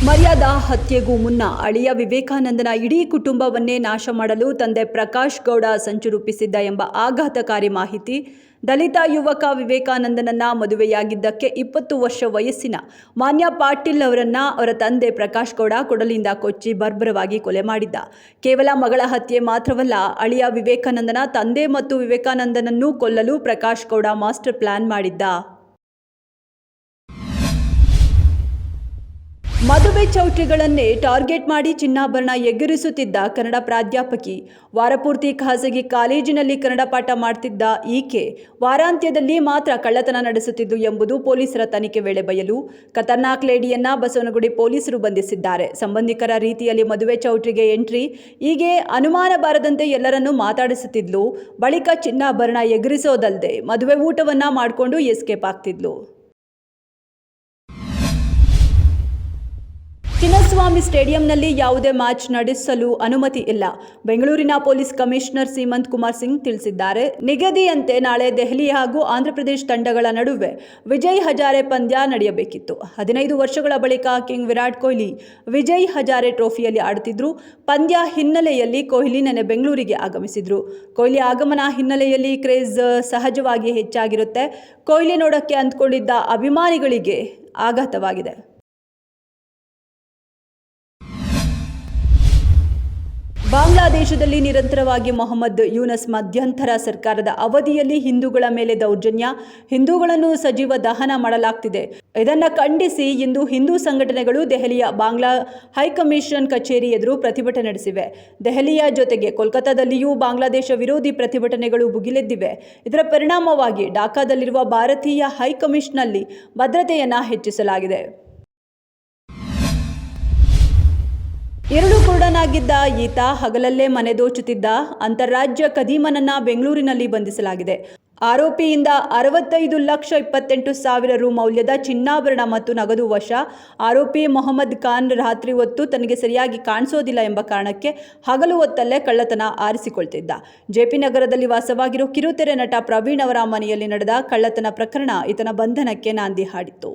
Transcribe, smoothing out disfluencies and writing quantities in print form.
ಮರ್ಯಾದಾ ಹತ್ಯೆಗೂ ಮುನ್ನ ಅಳಿಯ ವಿವೇಕಾನಂದನ ಇಡೀ ಕುಟುಂಬವನ್ನೇ ನಾಶ ಮಾಡಲು ತಂದೆ ಪ್ರಕಾಶ್ ಗೌಡ ಸಂಚು ರೂಪಿಸಿದ್ದ ಎಂಬ ಆಘಾತಕಾರಿ ಮಾಹಿತಿ. ದಲಿತ ಯುವಕ ವಿವೇಕಾನಂದನನ್ನ ಮದುವೆಯಾಗಿದ್ದಕ್ಕೆ 20 ವರ್ಷ ವಯಸ್ಸಿನ ಮಾನ್ಯ ಪಾಟೀಲ್ ಅವರನ್ನ ಅವರ ತಂದೆ ಪ್ರಕಾಶ್ ಗೌಡ ಕೊಡಲಿಯಿಂದ ಕೊಚ್ಚಿ ಬರ್ಬರವಾಗಿ ಕೊಲೆ ಮಾಡಿದ್ದ. ಕೇವಲ ಮಗಳ ಹತ್ಯೆ ಮಾತ್ರವಲ್ಲ, ಅಳಿಯ ವಿವೇಕಾನಂದನ ತಂದೆ ಮತ್ತು ವಿವೇಕಾನಂದನನ್ನು ಕೊಲ್ಲಲು ಪ್ರಕಾಶ್ ಗೌಡ ಮಾಸ್ಟರ್ ಪ್ಲಾನ್ ಮಾಡಿದ್ದ. ಮದುವೆ ಚೌಟ್ರಿಗಳನ್ನೇ ಟಾರ್ಗೆಟ್ ಮಾಡಿ ಚಿನ್ನಾಭರಣ ಎಗರಿಸುತ್ತಿದ್ದ ಕನ್ನಡ ಪ್ರಾಧ್ಯಾಪಕಿ. ವಾರಪೂರ್ತಿ ಖಾಸಗಿ ಕಾಲೇಜಿನಲ್ಲಿ ಕನ್ನಡ ಪಾಠ ಮಾಡ್ತಿದ್ದ ಈಕೆ ವಾರಾಂತ್ಯದಲ್ಲಿ ಮಾತ್ರ ಕಳ್ಳತನ ನಡೆಸುತ್ತಿದ್ದು ಎಂಬುದು ಪೊಲೀಸರ ತನಿಖೆ ವೇಳೆ ಬಯಲು. ಖತರ್ನಾಕ್ ಲೇಡಿಯನ್ನ ಬಸವನಗುಡಿ ಪೊಲೀಸರು ಬಂಧಿಸಿದ್ದಾರೆ. ಸಂಬಂಧಿಕರ ರೀತಿಯಲ್ಲಿ ಮದುವೆ ಚೌಟ್ರಿಗೆ ಎಂಟ್ರಿ. ಹೀಗೆ ಅನುಮಾನ ಬಾರದಂತೆ ಎಲ್ಲರನ್ನೂ ಮಾತಾಡಿಸುತ್ತಿದ್ಲು. ಬಳಿಕ ಚಿನ್ನಾಭರಣ ಎಗರಿಸೋದಲ್ಲದೆ ಮದುವೆ ಊಟವನ್ನ ಮಾಡಿಕೊಂಡು ಎಸ್ಕೇಪ್ ಆಗ್ತಿದ್ಲು. ಚಿನ್ನಸ್ವಾಮಿ ಸ್ಟೇಡಿಯಂನಲ್ಲಿ ಯಾವುದೇ ಮ್ಯಾಚ್ ನಡೆಸಲು ಅನುಮತಿ ಇಲ್ಲ. ಬೆಂಗಳೂರಿನ ಪೊಲೀಸ್ ಕಮಿಷನರ್ ಸೀಮಂತ್ ಕುಮಾರ್ ಸಿಂಗ್ ತಿಳಿಸಿದ್ದಾರೆ. ನಿಗದಿಯಂತೆ ನಾಳೆ ದೆಹಲಿ ಹಾಗೂ ಆಂಧ್ರಪ್ರದೇಶ ತಂಡಗಳ ನಡುವೆ ವಿಜಯ್ ಹಜಾರೆ ಪಂದ್ಯ ನಡೆಯಬೇಕಿತ್ತು. 15 ವರ್ಷಗಳ ಬಳಿಕ ಕಿಂಗ್ ವಿರಾಟ್ ಕೊಹ್ಲಿ ವಿಜಯ್ ಹಜಾರೆ ಟ್ರೋಫಿಯಲ್ಲಿ ಆಡುತ್ತಿದ್ರು. ಪಂದ್ಯ ಹಿನ್ನೆಲೆಯಲ್ಲಿ ಕೊಹ್ಲಿ ನೆನ್ನೆ ಬೆಂಗಳೂರಿಗೆ ಆಗಮಿಸಿದ್ರು. ಕೊಹ್ಲಿ ಆಗಮನ ಹಿನ್ನೆಲೆಯಲ್ಲಿ ಕ್ರೇಜ್ ಸಹಜವಾಗಿ ಹೆಚ್ಚಾಗಿರುತ್ತೆ. ಕೊಹ್ಲಿ ನೋಡಕ್ಕೆ ಅಂದ್ಕೊಂಡಿದ್ದ ಅಭಿಮಾನಿಗಳಿಗೆ ಆಘಾತವಾಗಿದೆ. ಬಾಂಗ್ಲಾದೇಶದಲ್ಲಿ ನಿರಂತರವಾಗಿ ಮೊಹಮ್ಮದ್ ಯೂನಸ್ ಮಧ್ಯಂತರ ಸರ್ಕಾರದ ಅವಧಿಯಲ್ಲಿ ಹಿಂದೂಗಳ ಮೇಲೆ ದೌರ್ಜನ್ಯ, ಹಿಂದೂಗಳನ್ನು ಸಜೀವ ದಹನ ಮಾಡಲಾಗ್ತಿದೆ. ಇದನ್ನು ಖಂಡಿಸಿ ಇಂದು ಹಿಂದೂ ಸಂಘಟನೆಗಳು ದೆಹಲಿಯ ಬಾಂಗ್ಲಾ ಹೈಕಮಿಷನ್ ಕಚೇರಿ ಎದುರು ಪ್ರತಿಭಟನೆ ನಡೆಸಿವೆ. ದೆಹಲಿಯ ಜೊತೆಗೆ ಕೋಲ್ಕತಾದಲ್ಲಿಯೂ ಬಾಂಗ್ಲಾದೇಶ ವಿರೋಧಿ ಪ್ರತಿಭಟನೆಗಳು ಭುಗಿಲೆದ್ದಿವೆ. ಇದರ ಪರಿಣಾಮವಾಗಿ ಢಾಕಾದಲ್ಲಿರುವ ಭಾರತೀಯ ಹೈಕಮಿಷನ್ನಲ್ಲಿ ಭದ್ರತೆಯನ್ನು ಹೆಚ್ಚಿಸಲಾಗಿದೆ. ಕುರುಡನಾಗಿದ್ದ ಈತ ಹಗಲಲ್ಲೇ ಮನೆ ದೋಚುತ್ತಿದ್ದ ಅಂತಾರಾಜ್ಯ ಖದೀಮನನ್ನ ಬೆಂಗಳೂರಿನಲ್ಲಿ ಬಂಧಿಸಲಾಗಿದೆ. ಆರೋಪಿಯಿಂದ 65,28,000 ರು ಮೌಲ್ಯದ ಚಿನ್ನಾಭರಣ ಮತ್ತು ನಗದು ವಶ. ಆರೋಪಿ ಮೊಹಮ್ಮದ್ ಖಾನ್ ರಾತ್ರಿ ಹೊತ್ತು ತನಗೆ ಸರಿಯಾಗಿ ಕಾಣಿಸೋದಿಲ್ಲ ಎಂಬ ಕಾರಣಕ್ಕೆ ಹಗಲು ಹೊತ್ತಲ್ಲೇ ಕಳ್ಳತನ ಆರಿಸಿಕೊಳ್ತಿದ್ದ. ಜೆಪಿ ನಗರದಲ್ಲಿ ವಾಸವಾಗಿರೋ ಕಿರುತೆರೆ ನಟ ಪ್ರವೀಣ್ ಅವರ ಮನೆಯಲ್ಲಿ ನಡೆದ ಕಳ್ಳತನ ಪ್ರಕರಣ ಈತನ ಬಂಧನಕ್ಕೆ ನಾಂದಿ ಹಾಡಿತ್ತು.